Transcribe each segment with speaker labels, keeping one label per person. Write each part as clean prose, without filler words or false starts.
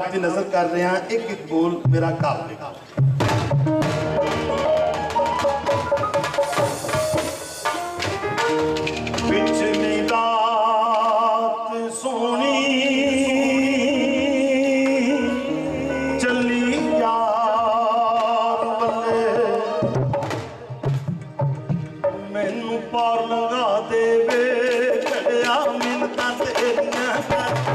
Speaker 1: नजर कर रहे हैं एक एक बोल मेरा काबले पिछली रात सोनी चली यार बल्ले मैनू पार लगा देवे घड़िया मिन्नतां तेरियां करदी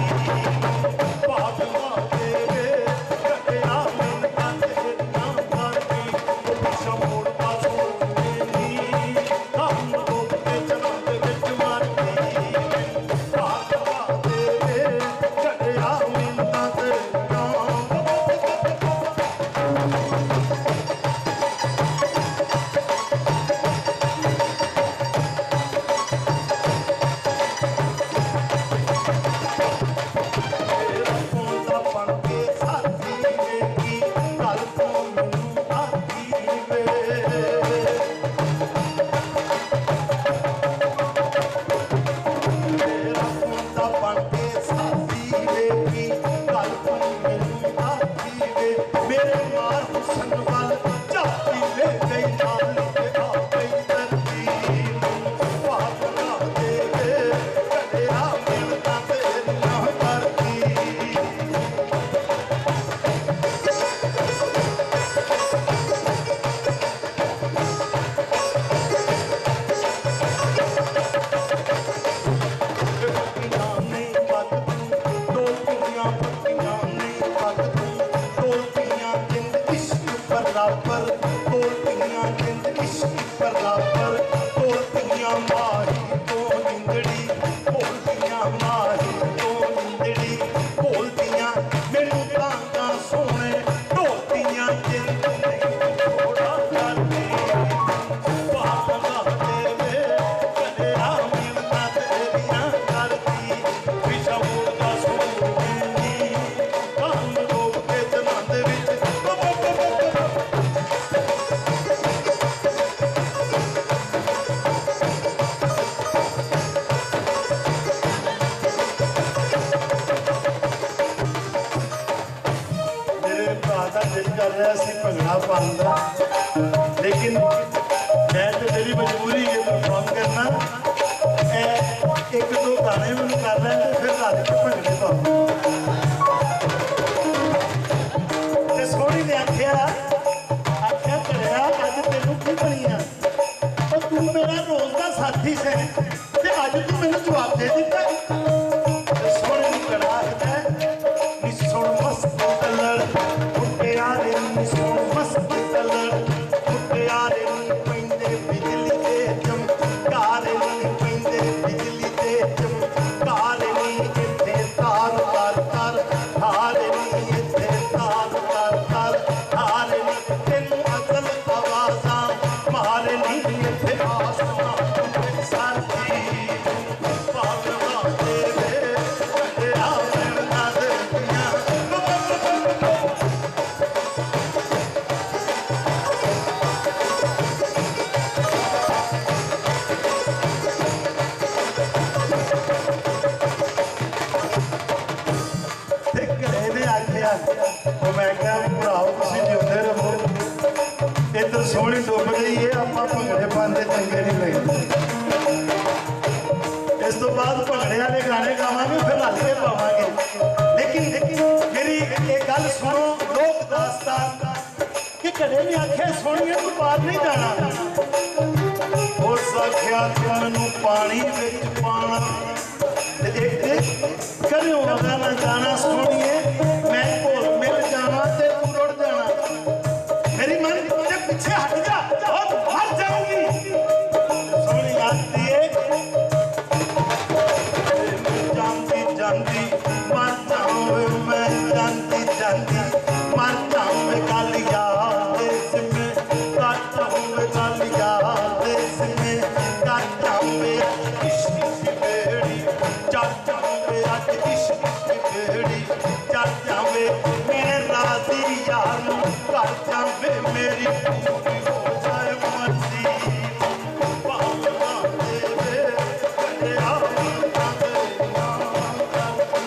Speaker 1: लेकिन मैं तो मेरी मजबूरी है परफॉर्म करना एक दो गाने मैंने कर लें तो फिर ला के भंगड़े तो सोहनी ने आख्या घड़िया अज तेन की बनी आ तू मेरा रोज का साथी से अज तू मैंने जवाब दे दिता सोहनी ने घड़ा आखदा नी सुन मस्त कलर मुटियारे नी सुन मस्त कलर मुटियारे नी पैंदे बिजली दे चमकारे नी पैंदे बिजली दे चमकारे नी इत्थे तार तार तार हारे नी इत्थे तार तार तार हारे नी तेनू असल आवाज़ां मारे नी इत्थे आसमां साथी पागला तेरे घड़िया मिन्नतां तेरियां मैं क्या भराओ तुम जिंदे रहो इधर सोहनी डुब गई है आप भंगड़े पाते चंगे नहीं लगते इस तो बाद भंगड़े वाले गाने गावे फिर हल्के पावे लेकिन मेरी एक गल सुनो लोक दास्तान कि घड़े ने आख्या सोहणिया तू पार नहीं जाना उस आख्या तू मैनू पानी विच पाना कदों अगर ना जाना सोहणिए मैं भोल मिल जाना ते तू रुड़ जाना मेरी मन के पीछे हट जा और मर जाऊंगी सोहनी आती है जानती जानती मर जाऊं मैं जानती जानती मर जाऊं मैं कालिया देश में काट जाऊं मैं कालिया देश में काट जाऊं मैं इश्क की बेड़ी चढ़ जाऊं मैं आज इश्क की बेड़ी चढ़ जावे मेरे राजी यार कर जावे मेरी पूरी हो जाए मर्जी पागला तेरे घड़िया मिन्नतां तेरियां करदी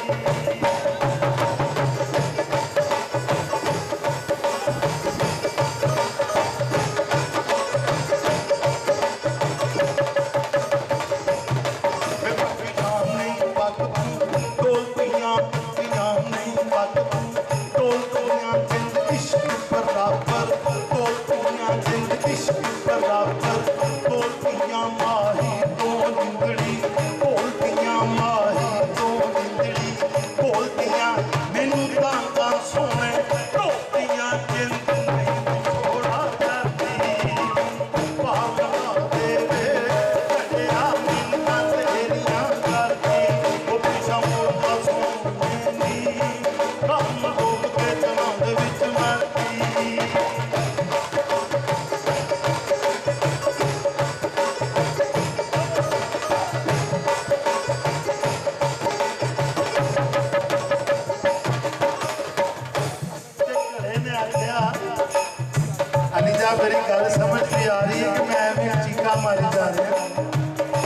Speaker 1: ਬੱਚਾ ਮੇਰੀ ਗੱਲ ਸਮਝ ਵੀ ਆ ਰਹੀ ਹੈ ਕਿ ਮੈਂ ਐਵੇਂ ਚੀਕਾਂ ਮਾਰੀ ਜਾ ਰਿਹਾ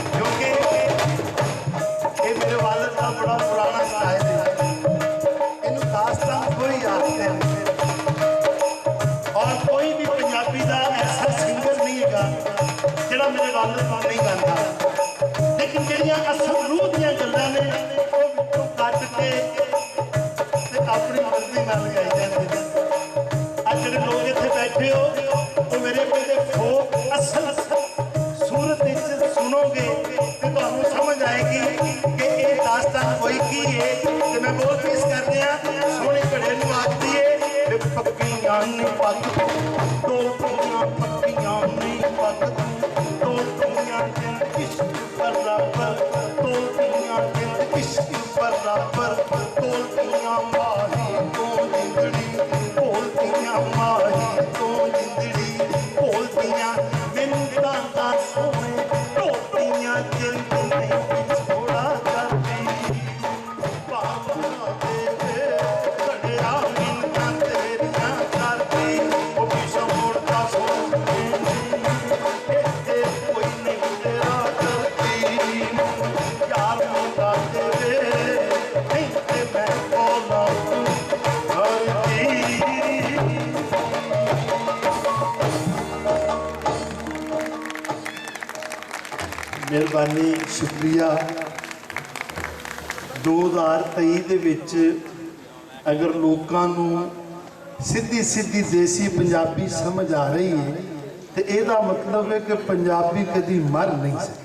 Speaker 1: ਕਿਉਂਕਿ ਇਹ ਮੇਰੇ ਵਾਲਦ ਦਾ ਬੜਾ ਪੁਰਾਣਾ ਸ਼ਾਇਰ ਹੈ ਇਹਨੂੰ ਦਾਸਤਾਨ ਕੋਈ ਆਖਦੇ हैं और कोई भी पंजाबी का ऐसा सिंगर नहीं है ਜਿਹੜਾ ਮੇਰੇ ਵਾਲਦ ਵਾਂਗ ਨਹੀਂ ਗਾਉਂਦਾ लेकिन ਜਿਹੜੀਆਂ ਅਸਲ रूह ਦੀਆਂ ਗੱਲਾਂ ਨੇ ਉਹ ਵਿੱਚੋਂ ਕੱਟ ਕੇ ਤੇ ਆਪਣੀ ਮਰਜ਼ੀ ਨਾਲ ਗਾਈ ਜਾਂਦੇ ਨੇ ਅੱਜ ਜਿਹੜੇ ਲੋਕ ਇੱਥੇ ਬੈਠੇ ਹੋ ਉਹ ਮੇਰੇ ਕੋਲ ਦੇ ਫੋਕ ਅਸਲ ਸੂਰਤ ਵਿੱਚ ਸੁਣੋਗੇ ਤੇ ਤੁਹਾਨੂੰ ਸਮਝ ਆਏਗੀ ਕਿ ਇਹ ਦਾਸਤਾਨ ਕੋਈ ਕੀ ਹੈ ਤੇ ਮੈਂ ਬਹੁਤ ਪੇਸ਼ ਕਰਦੇ ਆ ਸੋਹਣੇ ਘੜੇ ਨੂੰ ਆਖਦੀ ਏ ਵੀ ਪੱਕੀਆਂ ਨਹੀਂ ਪੱਕ ਦੋ ਪੱਕੀਆਂ ਨਹੀਂ ਪੱਕ ਦੋ ਦੁਨੀਆਂ ਦੇ ਇਸ਼ਕ ਬਰਾਬਰ ਦੋ ਦੁਨੀਆਂ ਦੇ ਇਸ਼ਕ ਬਰਾਬਰ ਤੋਲਦੀਆਂ ਮਾਹੀ ਤੋਂ ਜਿੰਦੜੀ ਤੋਲਦੀਆਂ ਮਾਹੀ ਤੋਂ ਜਿੰਦੜੀ ਤੋਲਦੀਆਂ ਮੈਨੂੰ ਤਾਂ ਸੋਹਣੇ ਟੋਟੀਆਂ ਜਿੰਦ ਨਹੀਂ ਵਿਛੋੜਾ ਕਰਦੀ ਬਾਬਾ ਦੇ ਘੜਿਆ ਮਿੰਨਾਂ ਤੇਰੀਆਂ ਕਰਦੀ ਉਹ ਵੀ ਸਮੋੜਦਾ ਸੋਹਣੇ ਕੋਈ ਨਹੀਂ ਤੇਰਾ ਕਰਦੀ ਯਾਰ ਮੁੰਡਾ ਤੇਰੇ ਨਹੀਂ ਤੇ ਮੈਂ ਬੋਲਾਂ ਤੂੰ ਹਰਦੀ ਮਿਹਰਬਾਨੀ ਸ਼ੁਕਰੀਆ 2023 ਦੇ ਵਿੱਚ ਅਗਰ ਲੋਕਾਂ ਨੂੰ ਸਿੱਧੀ ਸਿੱਧੀ ਦੇਸੀ ਪੰਜਾਬੀ ਸਮਝ ਆ ਰਹੀ ਹੈ ਤੇ ਇਹਦਾ ਮਤਲਬ ਹੈ ਕਿ ਪੰਜਾਬੀ ਕਦੀ ਮਰ ਨਹੀਂ ਸਕਦੀ